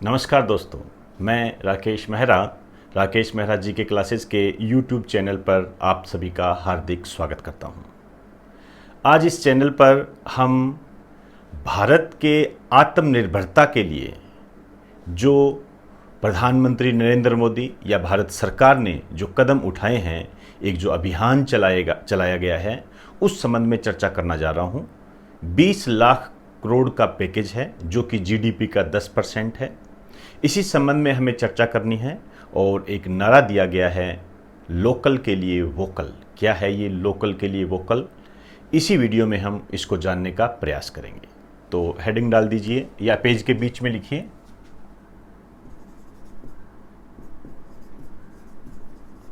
नमस्कार दोस्तों, मैं राकेश मेहरा जी के क्लासेस के YouTube चैनल पर आप सभी का हार्दिक स्वागत करता हूं। आज इस चैनल पर हम भारत के आत्मनिर्भरता के लिए जो प्रधानमंत्री नरेंद्र मोदी या भारत सरकार ने जो कदम उठाए हैं, एक जो अभियान चलाया गया है, उस संबंध में चर्चा करना जा रहा हूं। 20 लाख करोड़ का पैकेज है जो कि जीडीपी का 10% है। इसी संबंध में हमें चर्चा करनी है और एक नारा दिया गया है, लोकल के लिए वोकल। क्या है ये लोकल के लिए वोकल? इसी वीडियो में हम इसको जानने का प्रयास करेंगे। तो हेडिंग डाल दीजिए या पेज के बीच में लिखिए,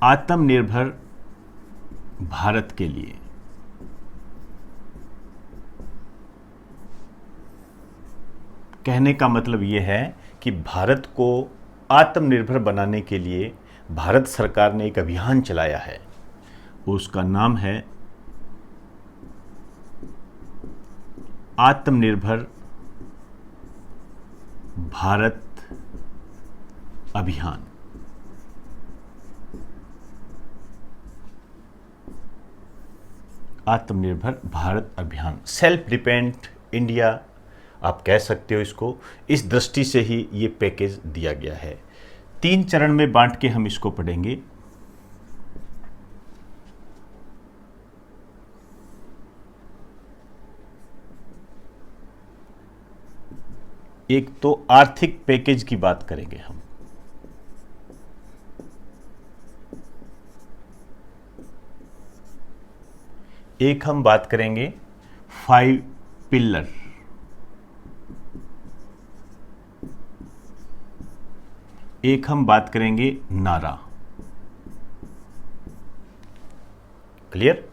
आत्मनिर्भर भारत के लिए। कहने का मतलब ये है कि भारत को आत्मनिर्भर बनाने के लिए भारत सरकार ने एक अभियान चलाया है। उसका नाम है आत्मनिर्भर भारत अभियान। आत्मनिर्भर भारत अभियान, सेल्फ डिपेंडेंट इंडिया आप कह सकते हो इसको। इस दृष्टि से ही ये पैकेज दिया गया है। 3 चरण में बांट के हम इसको पढ़ेंगे। एक तो आर्थिक पैकेज की बात करेंगे हम, एक हम बात करेंगे 5 पिलर, एक हम बात करेंगे नारा। क्लियर?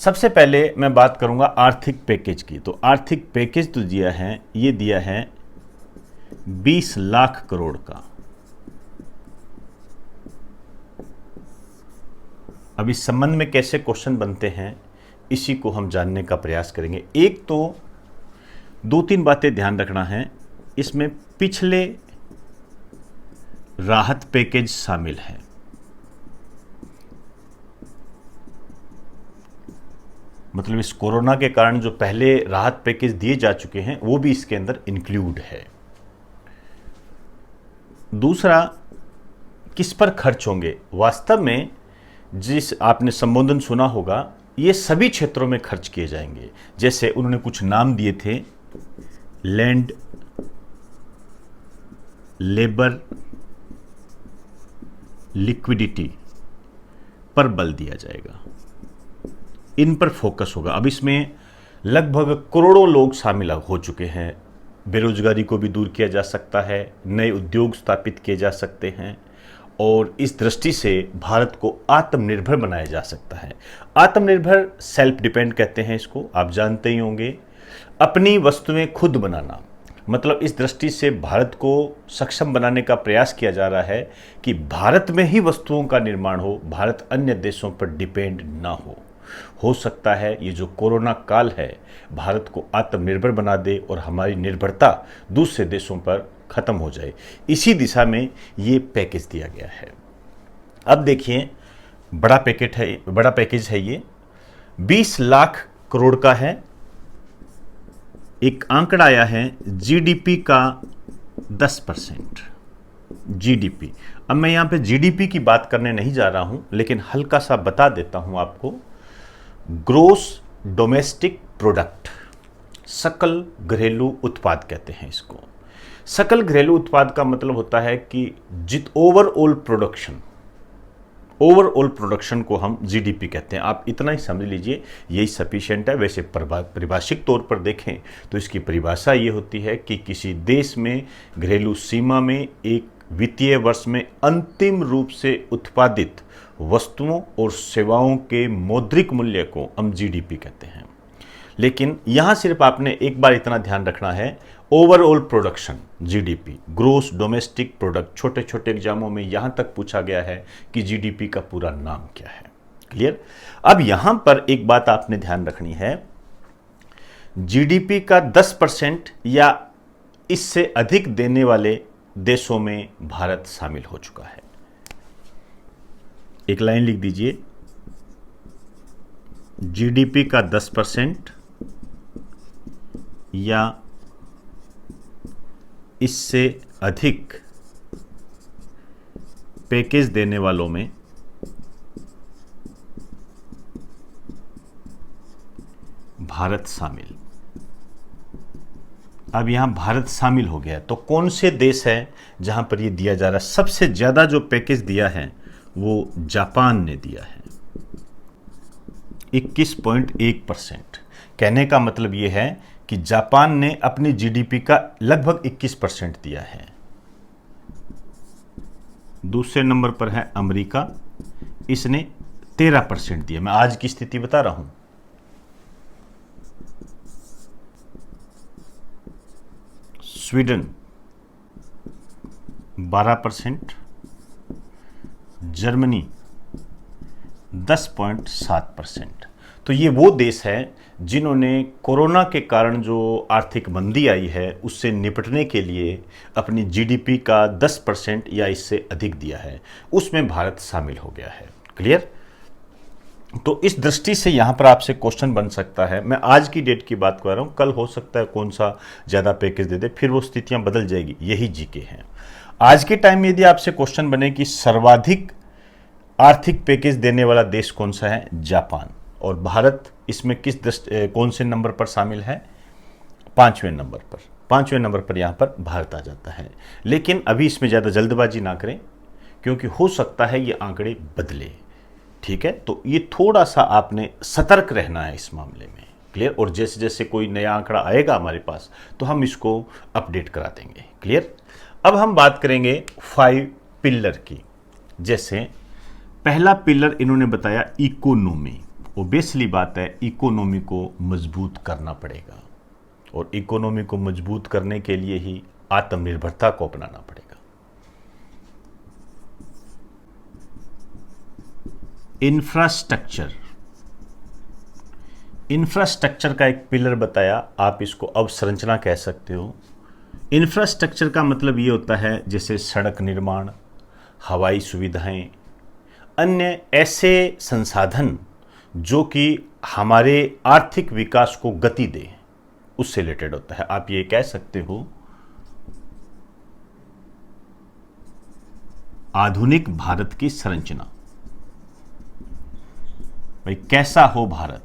सबसे पहले मैं बात करूंगा आर्थिक पैकेज की। तो आर्थिक पैकेज तो दिया है, ये दिया है 20 लाख करोड़ का। अब इस संबंध में कैसे क्वेश्चन बनते हैं, इसी को हम जानने का प्रयास करेंगे। एक तो 2-3 बातें ध्यान रखना है, इसमें पिछले राहत पैकेज शामिल है। मतलब इस कोरोना के कारण जो पहले राहत पैकेज दिए जा चुके हैं वो भी इसके अंदर इंक्लूड है। दूसरा, किस पर खर्च होंगे? वास्तव में जिस आपने संबोधन सुना होगा, ये सभी क्षेत्रों में खर्च किए जाएंगे। जैसे उन्होंने कुछ नाम दिए थे, लैंड, लेबर, लिक्विडिटी पर बल दिया जाएगा, इन पर फोकस होगा। अब इसमें लगभग करोड़ों लोग शामिल हो चुके हैं। बेरोजगारी को भी दूर किया जा सकता है, नए उद्योग स्थापित किए जा सकते हैं और इस दृष्टि से भारत को आत्मनिर्भर बनाया जा सकता है। आत्मनिर्भर सेल्फ डिपेंड कहते हैं इसको, आप जानते ही होंगे। अपनी वस्तुएं खुद बनाना, मतलब इस दृष्टि से भारत को सक्षम बनाने का प्रयास किया जा रहा है कि भारत में ही वस्तुओं का निर्माण हो, भारत अन्य देशों पर डिपेंड ना हो सकता है ये जो कोरोना काल है भारत को आत्मनिर्भर बना दे और हमारी निर्भरता दूसरे देशों पर खत्म हो जाए। इसी दिशा में ये पैकेज दिया गया है। अब देखिए, बड़ा पैकेज है ये, 20 लाख करोड़ का है। एक आंकड़ा आया है जीडीपी का 10%। जीडीपी, अब मैं यहां पे जीडीपी की बात करने नहीं जा रहा हूं, लेकिन हल्का सा बता देता हूं आपको। ग्रोस डोमेस्टिक प्रोडक्ट, सकल घरेलू उत्पाद कहते हैं इसको। सकल घरेलू उत्पाद का मतलब होता है कि ओवरऑल प्रोडक्शन को हम जीडीपी कहते हैं। आप इतना ही समझ लीजिए, यही सफिशिएंट है। वैसे परिभाषिक तौर पर देखें तो इसकी परिभाषा ये होती है कि किसी देश में घरेलू सीमा में एक वित्तीय वर्ष में अंतिम रूप से उत्पादित वस्तुओं और सेवाओं के मौद्रिक मूल्य को हम जीडीपी कहते हैं। लेकिन यहां सिर्फ आपने एक बार इतना ध्यान रखना है, overall production GDP, gross domestic product. छोटे छोटे एग्जामों में यहां तक पूछा गया है कि जीडीपी का पूरा नाम क्या है। क्लियर? अब यहां पर एक बात आपने ध्यान रखनी है, जीडीपी का 10% या इससे अधिक देने वाले देशों में भारत शामिल हो चुका है। एक लाइन लिख दीजिए, जीडीपी का 10% या इससे अधिक पैकेज देने वालों में भारत शामिल। अब यहां भारत शामिल हो गया, तो कौन से देश है जहां पर ये दिया जा रहा है? सबसे ज्यादा जो पैकेज दिया है वो जापान ने दिया है, 21.1%। कहने का मतलब ये है कि जापान ने अपनी जीडीपी का लगभग 21% दिया है। दूसरे नंबर पर है अमेरिका, इसने 13% दिया। मैं आज की स्थिति बता रहा हूं। Sweden 12%, Germany 10.7%। तो ये वो देश है जिन्होंने कोरोना के कारण जो आर्थिक मंदी आई है उससे निपटने के लिए अपनी जीडीपी का 10% या इससे अधिक दिया है, उसमें भारत शामिल हो गया है। क्लियर? तो इस दृष्टि से यहां पर आपसे क्वेश्चन बन सकता है। मैं आज की डेट की बात कर रहा हूं, कल हो सकता है कौन सा ज्यादा पैकेज दे दे, फिर वो स्थितियां बदल जाएगी। यही जीके हैं। आज के टाइम में यदि आपसे क्वेश्चन बने कि सर्वाधिक आर्थिक पैकेज देने वाला देश कौन सा है, जापान, और भारत इसमें कौन से नंबर पर शामिल है? 5वें नंबर पर। 5वें नंबर पर यहां पर भारत आ जाता है। लेकिन अभी इसमें ज्यादा जल्दबाजी ना करें, क्योंकि हो सकता है ये आंकड़े बदले। ठीक है, तो ये थोड़ा सा आपने सतर्क रहना है इस मामले में। क्लियर? और जैसे जैसे कोई नया आंकड़ा आएगा हमारे पास तो हम इसको अपडेट करा देंगे। क्लियर? अब हम बात करेंगे 5 पिलर की। जैसे पहला पिलर इन्होंने बताया इकोनॉमी। ओबियसली बात है, इकोनॉमी को मजबूत करना पड़ेगा, और इकोनॉमी को मजबूत करने के लिए ही आत्मनिर्भरता को अपनाना पड़ेगा। इंफ्रास्ट्रक्चर, इंफ्रास्ट्रक्चर का एक पिलर बताया, आप इसको अवसंरचना कह सकते हो। इंफ्रास्ट्रक्चर का मतलब ये होता है जैसे सड़क निर्माण, हवाई सुविधाएं, अन्य ऐसे संसाधन जो कि हमारे आर्थिक विकास को गति दे, उससे रिलेटेड होता है। आप ये कह सकते हो आधुनिक भारत की संरचना। भाई कैसा हो भारत?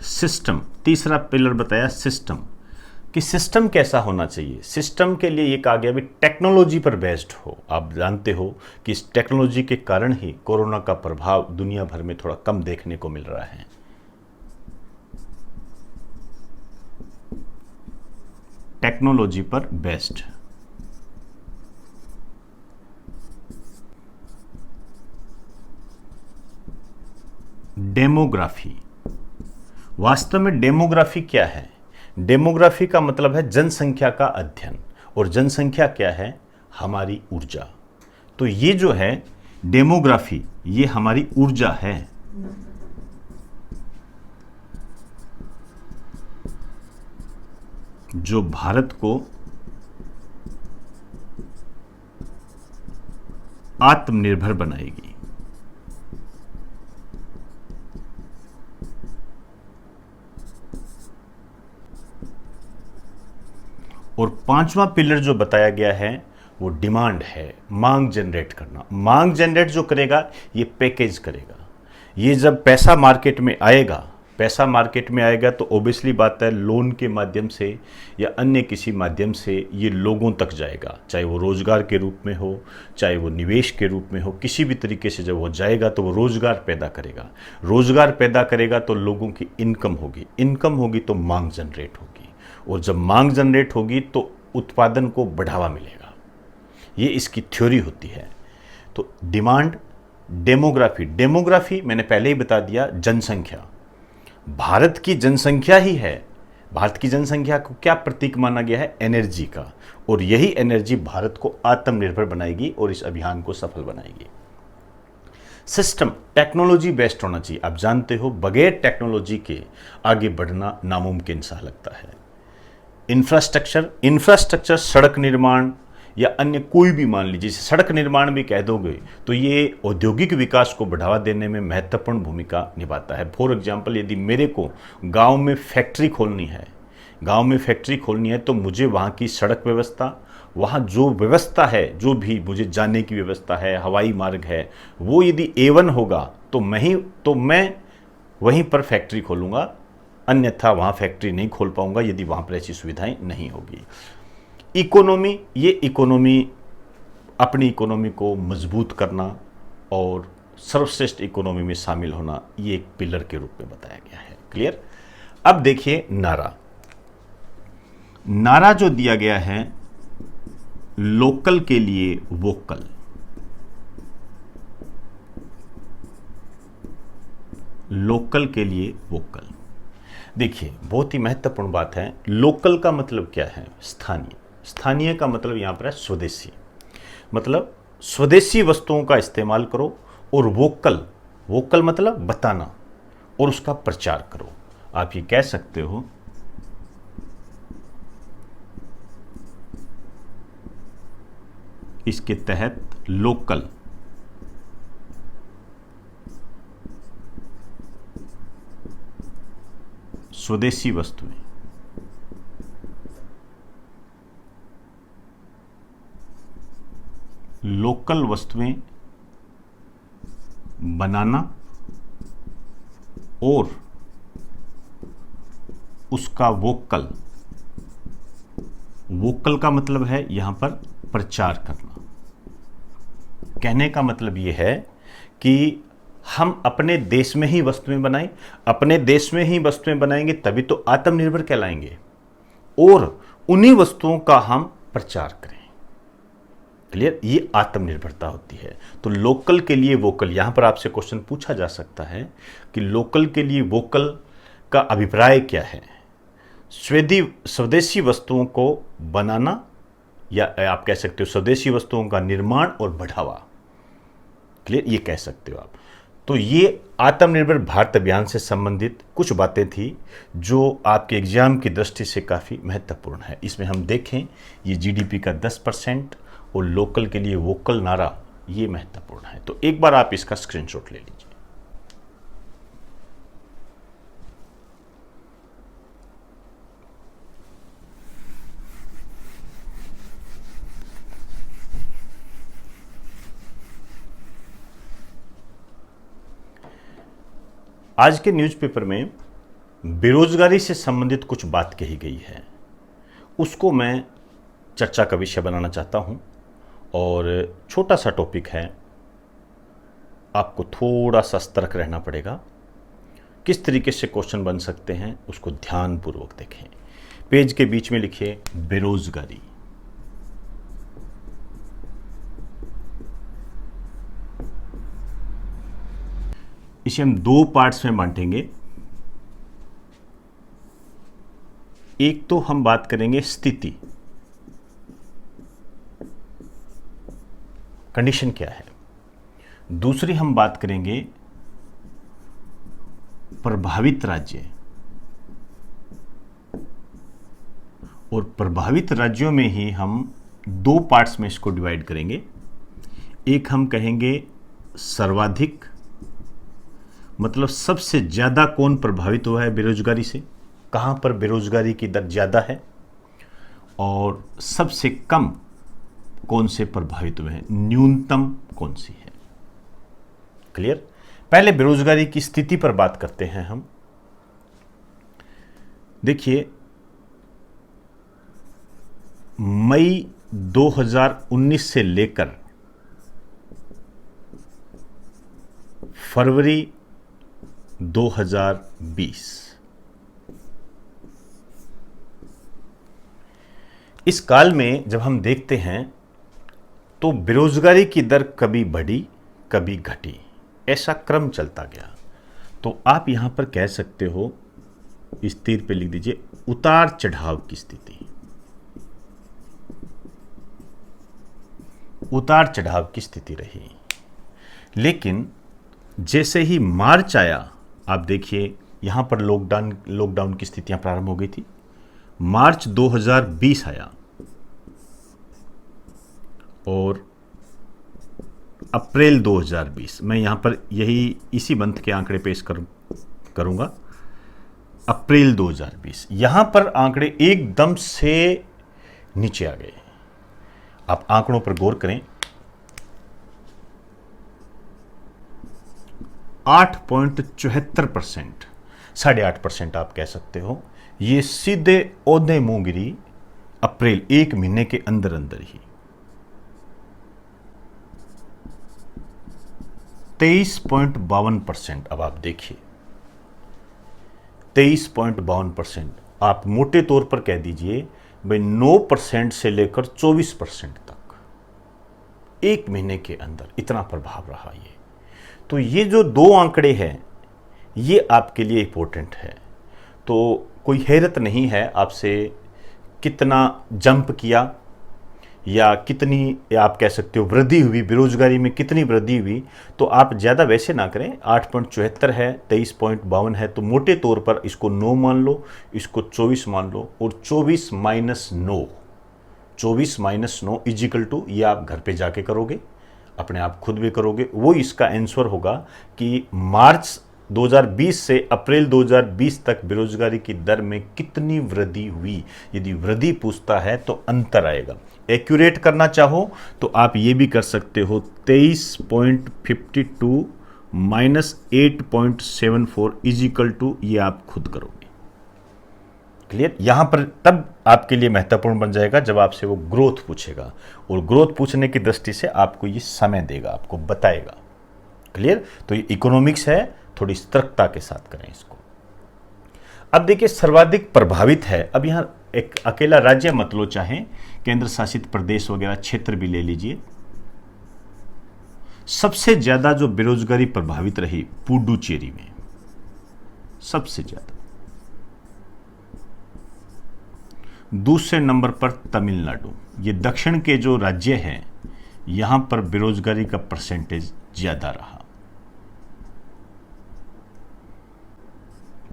सिस्टम, तीसरा पिलर बताया सिस्टम, कि सिस्टम कैसा होना चाहिए। सिस्टम के लिए ये कहा गया भी टेक्नोलॉजी पर बेस्ड हो। आप जानते हो कि इस टेक्नोलॉजी के कारण ही कोरोना का प्रभाव दुनिया भर में थोड़ा कम देखने को मिल रहा है। टेक्नोलॉजी पर बेस्ड। डेमोग्राफी, वास्तव में डेमोग्राफी क्या है? डेमोग्राफी का मतलब है जनसंख्या का अध्ययन, और जनसंख्या क्या है? हमारी ऊर्जा। तो ये जो है डेमोग्राफी, ये हमारी ऊर्जा है। जो भारत को आत्मनिर्भर बनाएगी। और 5वां पिलर जो बताया गया है वो डिमांड है, मांग जनरेट करना। मांग जनरेट जो करेगा ये पैकेज करेगा। ये जब पैसा मार्केट में आएगा, पैसा मार्केट में आएगा तो ओबियसली बात है लोन के माध्यम से या अन्य किसी माध्यम से ये लोगों तक जाएगा, चाहे वो रोजगार के रूप में हो, चाहे वो निवेश के रूप में हो, किसी भी तरीके से जब वो जाएगा तो वो रोजगार पैदा करेगा। रोजगार पैदा करेगा तो लोगों की इनकम होगी, इनकम होगी तो मांग जनरेट होगी, और जब मांग जनरेट होगी तो उत्पादन को बढ़ावा मिलेगा। ये इसकी थ्योरी होती है। तो डिमांड, डेमोग्राफी, डेमोग्राफी मैंने पहले ही बता दिया, जनसंख्या। भारत की जनसंख्या ही है, भारत की जनसंख्या को क्या प्रतीक माना गया है? एनर्जी का, और यही एनर्जी भारत को आत्मनिर्भर बनाएगी और इस अभियान को सफल बनाएगी। सिस्टम टेक्नोलॉजी बेस्ड होना चाहिए। आप जानते हो बगैर टेक्नोलॉजी के आगे बढ़ना नामुमकिन सा लगता है। इंफ्रास्ट्रक्चर सड़क निर्माण या अन्य कोई भी, मान लीजिए सड़क निर्माण भी कह दोगे तो ये औद्योगिक विकास को बढ़ावा देने में महत्वपूर्ण भूमिका निभाता है। फॉर एग्जाम्पल, यदि मेरे को गांव में फैक्ट्री खोलनी है तो मुझे वहाँ की सड़क व्यवस्था, वहाँ जो व्यवस्था है, जो भी मुझे जाने की व्यवस्था है, हवाई मार्ग है, वो यदि A1 होगा तो मैं वहीं पर फैक्ट्री खोलूँगा, अन्यथा वहाँ फैक्ट्री नहीं खोल पाऊँगा यदि वहाँ पर ऐसी सुविधाएं नहीं होगी। अपनी इकोनॉमी को मजबूत करना और सर्वश्रेष्ठ इकोनॉमी में शामिल होना, ये एक पिलर के रूप में बताया गया है। क्लियर? अब देखिए नारा जो दिया गया है, लोकल के लिए वोकल। लोकल के लिए वोकल, देखिए बहुत ही महत्वपूर्ण बात है। लोकल का मतलब क्या है? स्थानीय का मतलब यहां पर है स्वदेशी, मतलब स्वदेशी वस्तुओं का इस्तेमाल करो। और वोकल मतलब बताना और उसका प्रचार करो। आप ये कह सकते हो इसके तहत लोकल स्वदेशी वस्तुएं, लोकल वस्तुएं बनाना और उसका वोकल का मतलब है यहां पर प्रचार करना। कहने का मतलब यह है कि हम अपने देश में ही वस्तुएं बनाएं, अपने देश में ही वस्तुएं बनाएंगे तभी तो आत्मनिर्भर कहलाएंगे, और उन्हीं वस्तुओं का हम प्रचार करें। क्लियर? ये आत्मनिर्भरता होती है। तो लोकल के लिए वोकल, यहां पर आपसे क्वेश्चन पूछा जा सकता है कि लोकल के लिए वोकल का अभिप्राय क्या है? स्वदेशी वस्तुओं को बनाना, या आप कह सकते हो स्वदेशी वस्तुओं का निर्माण और बढ़ावा। क्लियर? ये कह सकते हो आप। तो ये आत्मनिर्भर भारत अभियान से संबंधित कुछ बातें थी जो आपके एग्जाम की दृष्टि से काफ़ी महत्वपूर्ण है। इसमें हम देखें, ये जीडीपी का 10% और लोकल के लिए वोकल नारा, ये महत्वपूर्ण है। तो एक बार आप इसका स्क्रीनशॉट ले लीजिए। आज के न्यूज़पेपर में बेरोजगारी से संबंधित कुछ बात कही गई है, उसको मैं चर्चा का विषय बनाना चाहता हूं। और छोटा सा टॉपिक है, आपको थोड़ा सा सतर्क रहना पड़ेगा। किस तरीके से क्वेश्चन बन सकते हैं उसको ध्यानपूर्वक देखें। पेज के बीच में लिखिए बेरोजगारी। इसे हम दो पार्ट्स में बांटेंगे। एक तो हम बात करेंगे स्थिति, कंडीशन क्या है। दूसरी हम बात करेंगे प्रभावित राज्य, और प्रभावित राज्यों में ही हम दो पार्ट्स में इसको डिवाइड करेंगे। एक हम कहेंगे सर्वाधिक, मतलब सबसे ज़्यादा कौन प्रभावित हुआ है बेरोजगारी से, कहाँ पर बेरोजगारी की दर ज़्यादा है, और सबसे कम कौन से प्रभावित हुए हैं, न्यूनतम कौन सी है। क्लियर? पहले बेरोजगारी की स्थिति पर बात करते हैं हम। देखिए, मई 2019 से लेकर फरवरी 2020, इस काल में जब हम देखते हैं तो बेरोजगारी की दर कभी बढ़ी कभी घटी, ऐसा क्रम चलता गया। तो आप यहां पर कह सकते हो, इस तीर पे लिख दीजिए उतार चढ़ाव की स्थिति। उतार चढ़ाव की स्थिति रही, लेकिन जैसे ही मार्च आया, आप देखिए यहाँ पर लॉकडाउन की स्थितियाँ प्रारंभ हो गई थी। मार्च 2020 आया और अप्रैल 2020, मैं यहाँ पर इसी मंथ के आंकड़े पेश करूँगा। अप्रैल 2020, यहाँ पर आंकड़े एकदम से नीचे आ गए। आप आंकड़ों पर गौर करें, 8.74%, 8.5% आप कह सकते हो, ये सीधे औंधे मुंह गिरी अप्रैल, एक महीने के अंदर अंदर ही। 23.52%, अब आप देखिए 23.52%, आप मोटे तौर पर कह दीजिए भाई 9% से लेकर 24% तक एक महीने के अंदर इतना प्रभाव रहा ये। तो ये जो दो आंकड़े हैं ये आपके लिए इंपॉर्टेंट है। तो कोई हैरत नहीं है आपसे कितना जंप किया या कितनी, या आप कह सकते हो वृद्धि हुई, बेरोजगारी में कितनी वृद्धि हुई। तो आप ज़्यादा वैसे ना करें, 8.74 है, 23.52 है, तो मोटे तौर पर इसको 9 मान लो, इसको 24 मान लो, और 24 माइनस 9, 24 माइनस 9 इजिकल टू, ये आप घर पे जाके करोगे, अपने आप खुद भी करोगे, वो इसका आंसर होगा कि मार्च 2020 से अप्रैल 2020 तक बेरोजगारी की दर में कितनी वृद्धि हुई। यदि वृद्धि पूछता है तो अंतर आएगा। एक्यूरेट करना चाहो तो आप ये भी कर सकते हो, 23.52 माइनस 8.74 इजिकल टू, ये आप खुद करोगे। क्लियर? यहां पर तब आपके लिए महत्वपूर्ण बन जाएगा जब आपसे वो ग्रोथ पूछेगा, और ग्रोथ पूछने की दृष्टि से आपको ये समय देगा, आपको बताएगा। क्लियर? तो ये इकोनॉमिक्स है, थोड़ी सतर्कता के साथ करें इसको। अब देखिए सर्वाधिक प्रभावित है, अब यहां एक अकेला राज्य मत लो, चाहे केंद्र शासित प्रदेश वगैरह क्षेत्र भी ले लीजिए। सबसे ज्यादा जो बेरोजगारी प्रभावित रही पुडुचेरी में, सबसे ज्यादा। दूसरे नंबर पर तमिलनाडु, ये दक्षिण के जो राज्य हैं यहां पर बेरोजगारी का परसेंटेज ज्यादा रहा।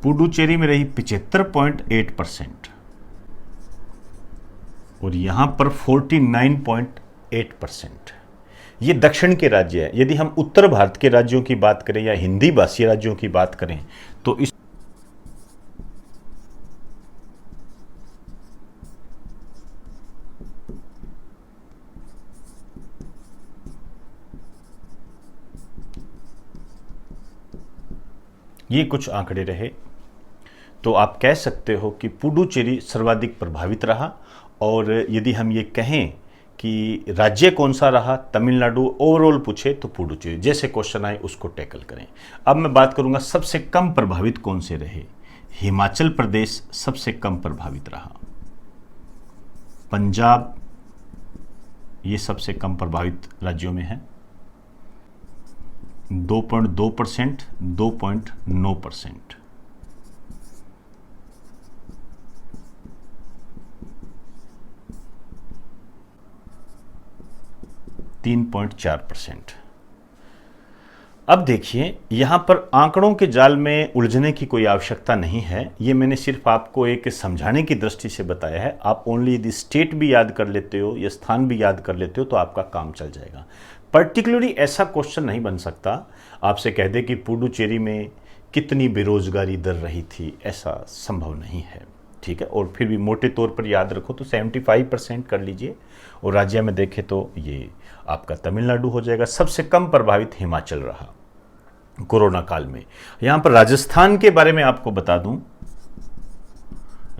पुडुचेरी में रही 75.8% और यहां पर 49.8%। ये दक्षिण के राज्य है। यदि हम उत्तर भारत के राज्यों की बात करें या हिंदी भाषी राज्यों की बात करें तो इस ये कुछ आंकड़े रहे। तो आप कह सकते हो कि पुडुचेरी सर्वाधिक प्रभावित रहा। और यदि हम ये कहें कि राज्य कौन सा रहा, तमिलनाडु ओवरऑल पूछे तो पुडुचेरी। जैसे क्वेश्चन आए उसको टैकल करें। अब मैं बात करूंगा सबसे कम प्रभावित कौन से रहे। हिमाचल प्रदेश सबसे कम प्रभावित रहा, पंजाब ये सबसे कम प्रभावित राज्यों में है, 2.2%, 2.9%। %3.4। अब देखिए यहां पर आंकड़ों के जाल में उलझने की कोई आवश्यकता नहीं है। ये मैंने सिर्फ आपको एक समझाने की दृष्टि से बताया है। आप ओनली यदि स्टेट भी याद कर लेते हो या स्थान भी याद कर लेते हो तो आपका काम चल जाएगा। पर्टिकुलरली ऐसा क्वेश्चन नहीं बन सकता आपसे कह दे कि पुडुचेरी में कितनी बेरोजगारी दर रही थी, ऐसा संभव नहीं है। ठीक है, और फिर भी मोटे तौर पर याद रखो तो 75% कर लीजिए। और राज्य में देखें तो ये आपका तमिलनाडु हो जाएगा। सबसे कम प्रभावित हिमाचल रहा कोरोना काल में। यहां पर राजस्थान के बारे में आपको बता दूं,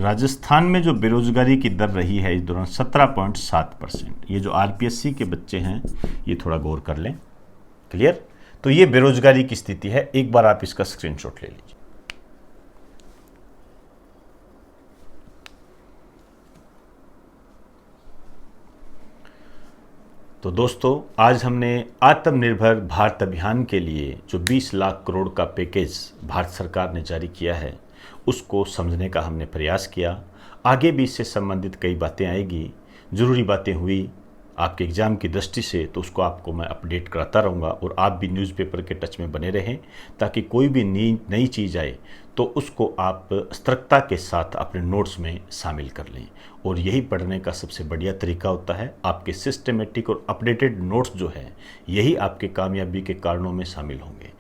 राजस्थान में जो बेरोजगारी की दर रही है इस दौरान 17.7%। ये जो आरपीएससी के बच्चे हैं ये थोड़ा गौर कर लें। क्लियर? तो ये बेरोजगारी की स्थिति है। एक बार आप इसका स्क्रीनशॉट ले लीजिए। तो दोस्तों आज हमने आत्मनिर्भर भारत अभियान के लिए जो 20 लाख करोड़ का पैकेज भारत सरकार ने जारी किया है उसको समझने का हमने प्रयास किया। आगे भी इससे संबंधित कई बातें आएगी, ज़रूरी बातें हुई, आपके एग्ज़ाम की दृष्टि से, तो उसको आपको मैं अपडेट कराता रहूँगा। और आप भी न्यूज़पेपर के टच में बने रहें, ताकि कोई भी नई चीज़ आए तो उसको आप सतर्कता के साथ अपने नोट्स में शामिल कर लें। और यही पढ़ने का सबसे बढ़िया तरीका होता है। आपके सिस्टमेटिक और अपडेटेड नोट्स जो है, यही आपके कामयाबी के कारणों में शामिल होंगे।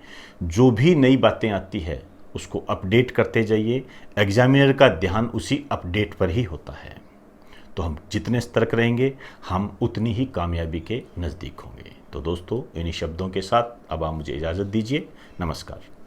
जो भी नई बातें आती है उसको अपडेट करते जाइए। एग्जामिनर का ध्यान उसी अपडेट पर ही होता है। तो हम जितने सतर्क रहेंगे, हम उतनी ही कामयाबी के नज़दीक होंगे। तो दोस्तों, इन्हीं शब्दों के साथ अब आप मुझे इजाज़त दीजिए। नमस्कार।